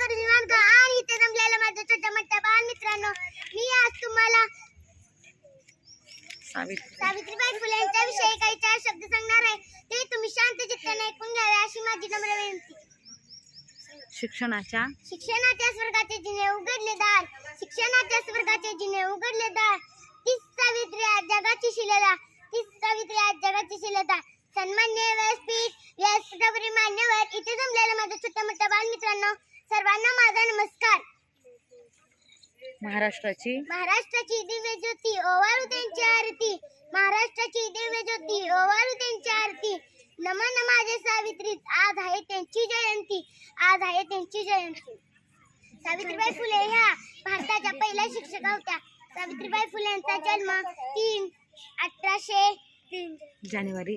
आणि इथे जमलेल्या माझ्या छोट्या मोठ्या बालमित्रांनो, मी आज तुम्हाला सावित्रीबाई फुले यांच्याविषयी काही 4 शब्द सांगणार आहे. ते तुम्ही शांत चित्ताने ऐकून घ्यावे अशी माझी नम्र विनंती. शिक्षणाच्या स्वर्गाचे जिने उघडले दार, शिक्षणाच्या स्वर्गाचे जिने उघडले दार. तीच सावित्री आज जगाची शिलेदार, तीच सावित्री आज जगाची शिलेदार. सन्मान्य व्यासपीठ, व्यासपीठावरील मान्यवर, इथे जमलेल्या माझ्या छोट्या मोठ्या बालमित्रांनो, सर्वांना माझा नमस्कार. महाराष्ट्राची दिव्य ज्योती ओवाळू त्यांची आरती, महाराष्ट्राची दिव्य ज्योती ओवाळू त्यांची आरती. नमन माझे सावित्री, आज आहे त्यांची जयंती, आज आहे त्यांची जयंती. सावित्रीबाई फुले ह्या भारताच्या पहिल्या शिक्षिका होत्या. सावित्रीबाई फुले यांचा जन्म 1803 जानेवारी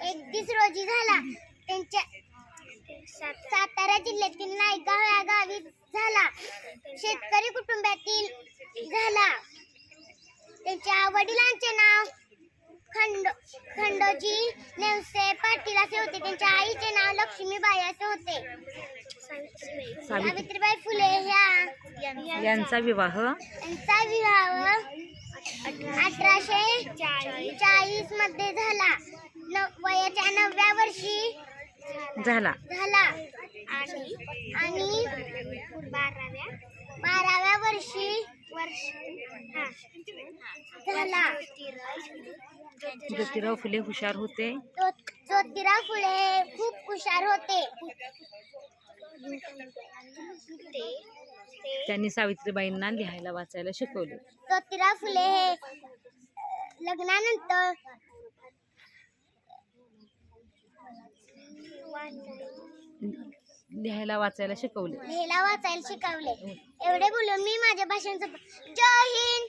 31 रोजी झाला. त्यांच्या सातारा जिल्ह्यातील नायगाव या गावी झाला. शेतकरी कुटुंबातील झाला. त्यांच्या वडिलांचे नाव खंडोजी नेवसे पाटील असे होते. त्यांच्या आईचे नाव लक्ष्मीबाई असे होते. सावित्रीबाई फुले यांचा विवाह 1840 मध्ये झाला. वयाच्या 9व्या वर्षी झाला आणि 12व्या वर्षी झाला. ज्योतिराव फुले हुशार होते. ज्योतिराव फुले खूप हुशार होते. त्यांनी सावित्रीबाईंना लिहायला वाचायला शिकवले. ज्योतिराव फुले हे लग्नानंतर लिहायला वाचायला शिकवले. एवढे बोलून मी माझ्या भाषणाचं जय हिंद.